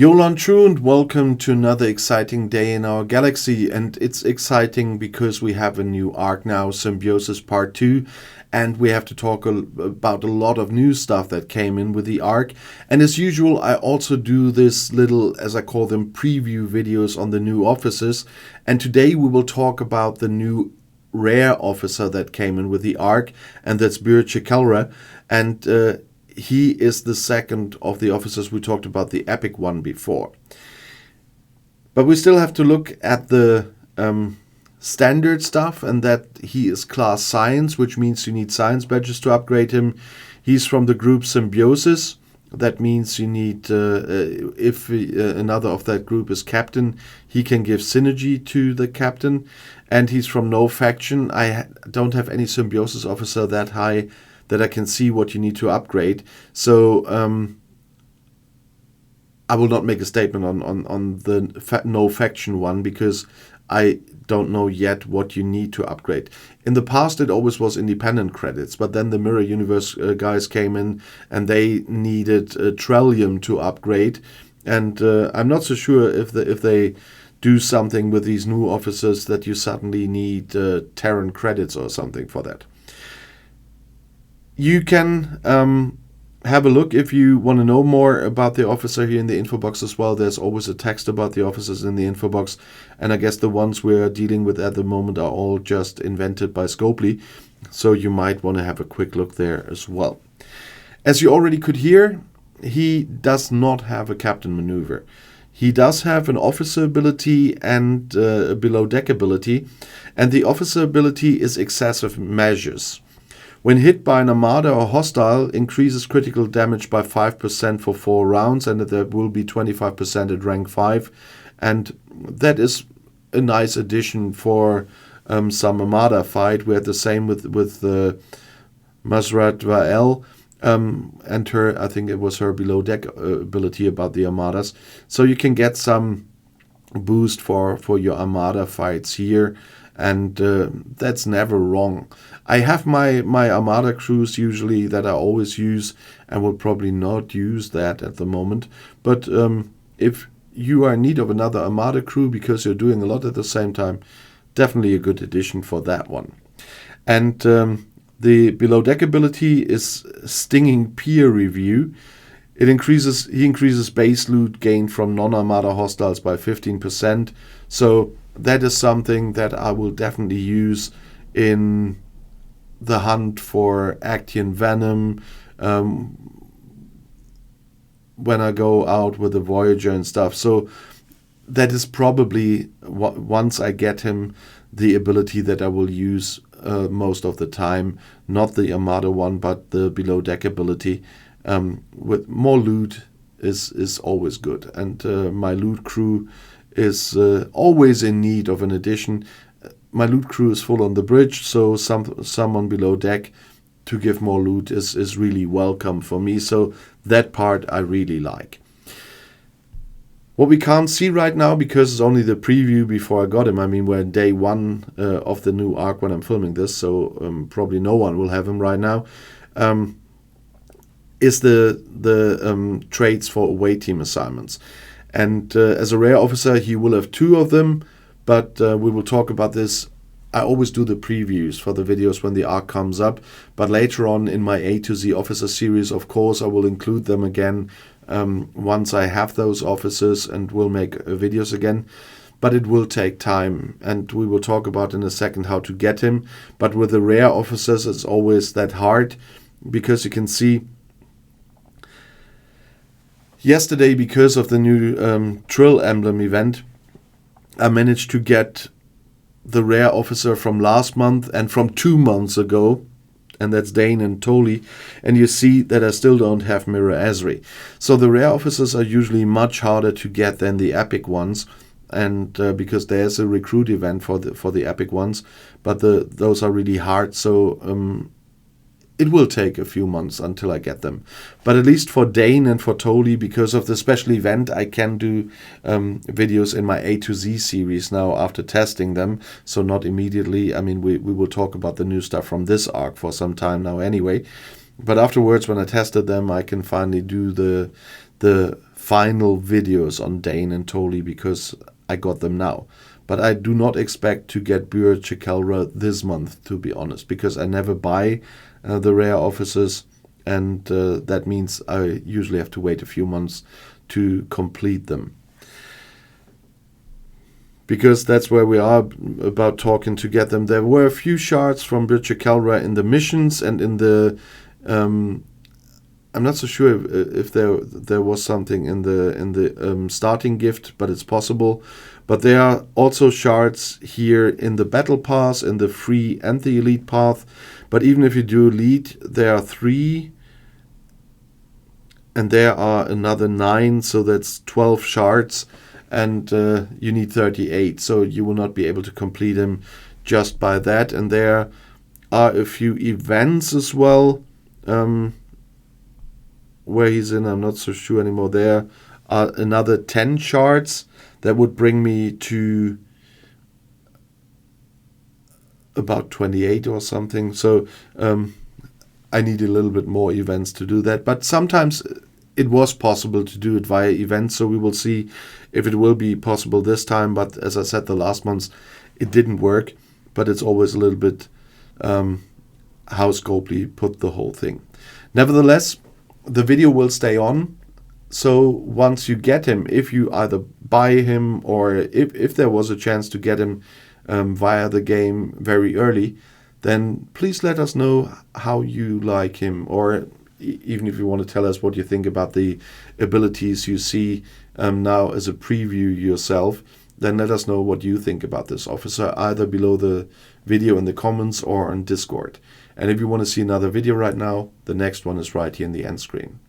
Jolan True, and welcome to another exciting day in our galaxy. And it's exciting because we have a new arc now, Symbiosis Part 2, and we have to talk about a lot of new stuff that came in with the arc. And as usual, I also do this little, as I call them, preview videos on the new officers. And today we will talk about the new rare officer that came in with the arc, and that's Byr Ch Kelrer. And he is the second of the officers. We talked about the epic one before. But we still have to look at the standard stuff, and that he is class science, which means you need science badges to upgrade him. He's from the group Symbiosis. That means you need, if another of that group is captain, he can give synergy to the captain. And he's from no faction. I don't have any Symbiosis officer that high that I can see what you need to upgrade. So I will not make a statement on the no faction one, because I don't know yet what you need to upgrade. In the past, it always was independent credits, but then the Mirror Universe guys came in and they needed Trillium to upgrade. And I'm not so sure if they do something with these new officers that you suddenly need Terran credits or something for that. You can have a look if you want to know more about the officer here in the info box as well. There's always a text about the officers in the info box, and I guess the ones we're dealing with at the moment are all just invented by Scopely, so you might want to have a quick look there as well. As you already could hear, he does not have a captain maneuver. He does have an officer ability and a below deck ability, and the officer ability is excessive measures. When hit by an armada or hostile, increases critical damage by 5% for 4 rounds, and there will be 25% at rank 5. And that is a nice addition for some armada fight. We had the same with Mazrat Vael and her, I think it was her below deck ability about the armadas. So you can get some boost for your armada fights here. And that's never wrong. I have my Armada crews usually that I always use, and will probably not use that at the moment. But if you are in need of another Armada crew because you're doing a lot at the same time, definitely a good addition for that one. And the below deck ability is Stinging Peer Review. He increases base loot gained from non-Armada hostiles by 15%. So that is something that I will definitely use in the hunt for Actian Venom, when I go out with the Voyager and stuff. So that is probably, once I get him, the ability that I will use most of the time. Not the Armada one, but the below deck ability. With more loot is always good. And my loot crew is always in need of an addition. My loot crew is full on the bridge, so someone below deck to give more loot is really welcome for me. So that part I really like. What we can't see right now, because it's only the preview before I got him. I mean, we're in day 1 of the new arc when I'm filming this, so probably no one will have him right now. Is the traits for away team assignments. And as a rare officer, he will have 2 of them, but we will talk about this. I always do the previews for the videos when the arc comes up, but later on in my A to Z officer series, of course, I will include them again once I have those officers, and will make videos again. But it will take time, and we will talk about in a second how to get him. But with the rare officers, it's always that hard, because you can see yesterday, because of the new Trill emblem event, I managed to get the rare officer from last month and from 2 months ago, and that's Dane and Tolly, and you see that I still don't have Mirror Ezri. So the rare officers are usually much harder to get than the epic ones, and because there's a recruit event for the epic ones, but those are really hard. So it will take a few months until I get them. But at least for Dane and for Tolly, because of the special event, I can do videos in my A to Z series now after testing them. So not immediately. I mean, we will talk about the new stuff from this arc for some time now anyway. But afterwards, when I tested them, I can finally do the final videos on Dane and Tolly because I got them now. But I do not expect to get Byr Ch Kelrer this month, to be honest, because I never buy the rare officers, and that means I usually have to wait a few months to complete them. Because that's where we are about talking to get them. There were a few shards from Byr Ch Kelrer in the missions and in the... I'm not so sure if there was something in the starting gift, but it's possible. But there are also shards here in the battle pass, in the free and the elite path. But even if you do elite, there are 3, and there are another 9, so that's 12 shards, and you need 38. So you will not be able to complete them just by that. And there are a few events as well. Where he's in, I'm not so sure anymore. There are another 10 shards. That would bring me to about 28 or something. So I need a little bit more events to do that. But sometimes it was possible to do it via events. So we will see if it will be possible this time. But as I said, the last months, it didn't work. But it's always a little bit how Scopely put the whole thing. Nevertheless, the video will stay on. So once you get him, if you either buy him or if there was a chance to get him via the game very early, then please let us know how you like him, or even if you want to tell us what you think about the abilities you see now as a preview yourself, then let us know what you think about this officer, either below the video in the comments or on Discord. And if you want to see another video right now, the next one is right here in the end screen.